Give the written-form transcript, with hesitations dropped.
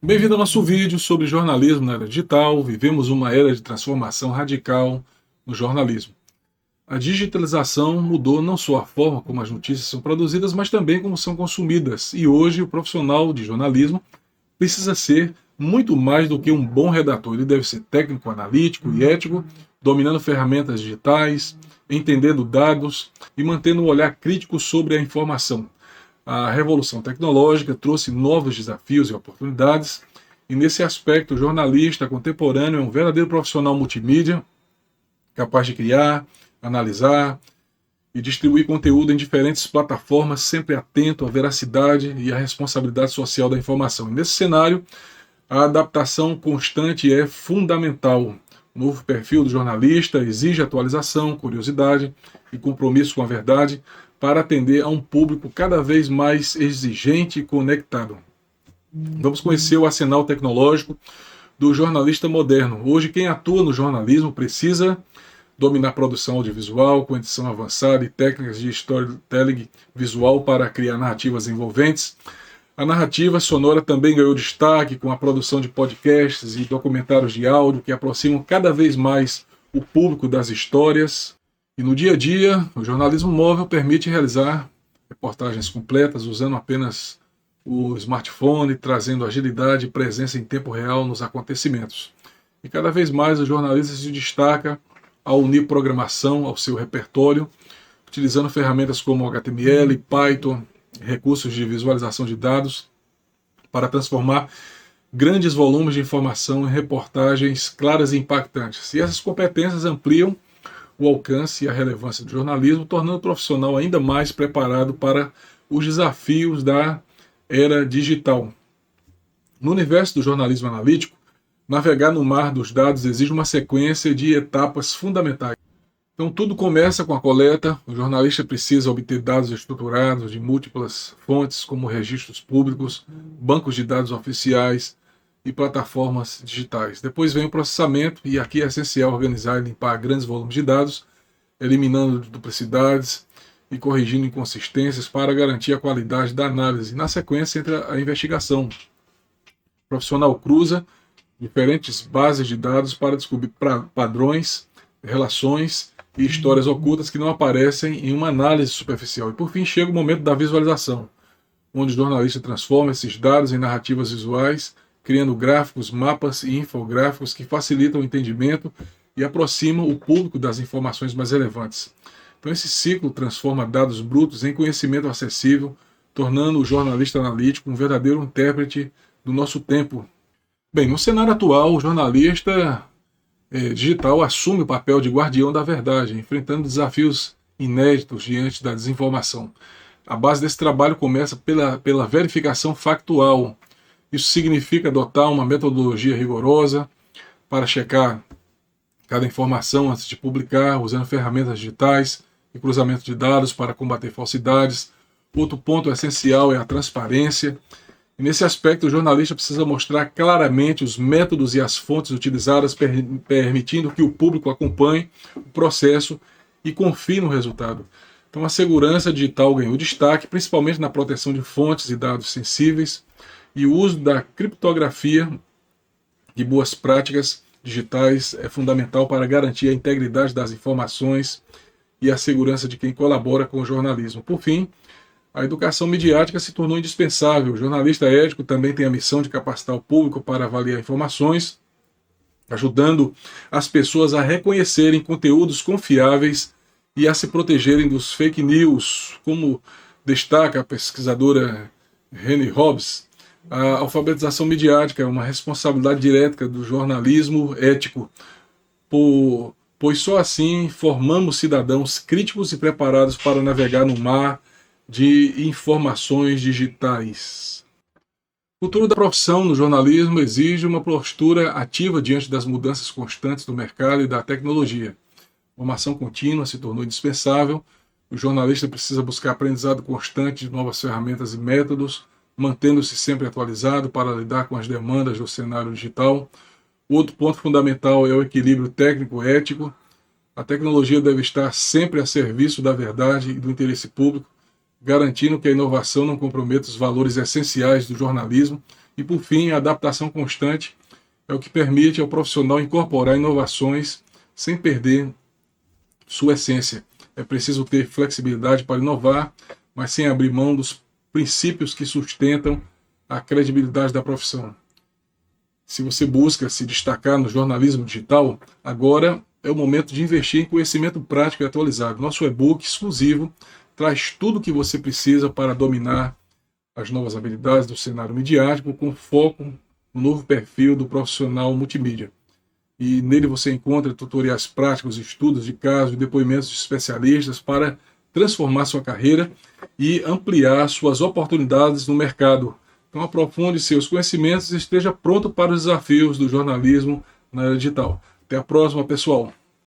Bem-vindo ao nosso vídeo sobre jornalismo na era digital. Vivemos uma era de transformação radical no jornalismo. A digitalização mudou não só a forma como as notícias são produzidas, mas também como são consumidas. E hoje o profissional de jornalismo precisa ser muito mais do que um bom redator. Ele deve ser técnico, analítico e ético, dominando ferramentas digitais, entendendo dados e mantendo um olhar crítico sobre a informação. A revolução tecnológica trouxe novos desafios e oportunidades, e nesse aspecto, o jornalista contemporâneo é um verdadeiro profissional multimídia, capaz de criar, analisar e distribuir conteúdo em diferentes plataformas, sempre atento à veracidade e à responsabilidade social da informação. E nesse cenário, a adaptação constante é fundamental. O novo perfil do jornalista exige atualização, curiosidade e compromisso com a verdade para atender a um público cada vez mais exigente e conectado. Vamos conhecer o arsenal tecnológico do jornalista moderno. Hoje, quem atua no jornalismo precisa dominar a produção audiovisual com edição avançada e técnicas de storytelling visual para criar narrativas envolventes. A narrativa sonora também ganhou destaque com a produção de podcasts e documentários de áudio que aproximam cada vez mais o público das histórias. E no dia a dia, o jornalismo móvel permite realizar reportagens completas usando apenas o smartphone, trazendo agilidade e presença em tempo real nos acontecimentos. E cada vez mais o jornalista se destaca ao unir programação ao seu repertório, utilizando ferramentas como HTML, Python, recursos de visualização de dados, para transformar grandes volumes de informação em reportagens claras e impactantes. E essas competências ampliam o alcance e a relevância do jornalismo, tornando o profissional ainda mais preparado para os desafios da era digital. No universo do jornalismo analítico, navegar no mar dos dados exige uma sequência de etapas fundamentais. Então tudo começa com a coleta. O jornalista precisa obter dados estruturados de múltiplas fontes, como registros públicos, bancos de dados oficiais e plataformas digitais. Depois vem o processamento, e aqui é essencial organizar e limpar grandes volumes de dados, eliminando duplicidades e corrigindo inconsistências para garantir a qualidade da análise. Na sequência entra a investigação. O profissional cruza diferentes bases de dados para descobrir padrões, relações e histórias ocultas que não aparecem em uma análise superficial. E por fim chega o momento da visualização, onde o jornalista transforma esses dados em narrativas visuais, criando gráficos, mapas e infográficos que facilitam o entendimento e aproximam o público das informações mais relevantes. Então esse ciclo transforma dados brutos em conhecimento acessível, tornando o jornalista analítico um verdadeiro intérprete do nosso tempo. Bem, no cenário atual, o jornalista digital assume o papel de guardião da verdade, enfrentando desafios inéditos diante da desinformação. A base desse trabalho começa pela verificação factual. Isso significa adotar uma metodologia rigorosa para checar cada informação antes de publicar, usando ferramentas digitais e cruzamento de dados para combater falsidades. Outro ponto essencial é a transparência. E nesse aspecto, o jornalista precisa mostrar claramente os métodos e as fontes utilizadas, permitindo que o público acompanhe o processo e confie no resultado. Então, a segurança digital ganhou destaque, principalmente na proteção de fontes e dados sensíveis, e o uso da criptografia de boas práticas digitais é fundamental para garantir a integridade das informações e a segurança de quem colabora com o jornalismo. Por fim, a educação midiática se tornou indispensável. O jornalista ético também tem a missão de capacitar o público para avaliar informações, ajudando as pessoas a reconhecerem conteúdos confiáveis e a se protegerem dos fake news. Como destaca a pesquisadora Renée Hobbs, a alfabetização midiática é uma responsabilidade direta do jornalismo ético, pois só assim formamos cidadãos críticos e preparados para navegar no mar de informações digitais. O futuro da profissão no jornalismo exige uma postura ativa diante das mudanças constantes do mercado e da tecnologia. A formação contínua se tornou indispensável. O jornalista precisa buscar aprendizado constante de novas ferramentas e métodos, mantendo-se sempre atualizado para lidar com as demandas do cenário digital. Outro ponto fundamental é o equilíbrio técnico-ético. A tecnologia deve estar sempre a serviço da verdade e do interesse público, garantindo que a inovação não comprometa os valores essenciais do jornalismo E por fim, a adaptação constante é o que permite ao profissional incorporar inovações sem perder sua essência. É preciso ter flexibilidade para inovar, mas sem abrir mão dos princípios que sustentam a credibilidade da profissão. Se você busca se destacar no jornalismo digital, agora é o momento de investir em conhecimento prático e atualizado. Nosso e-book exclusivo traz tudo o que você precisa para dominar as novas habilidades do cenário midiático, com foco no novo perfil do profissional multimídia. E nele você encontra tutoriais práticos, estudos de caso e depoimentos de especialistas para transformar sua carreira e ampliar suas oportunidades no mercado. Então aprofunde seus conhecimentos e esteja pronto para os desafios do jornalismo na era digital. Até a próxima, pessoal!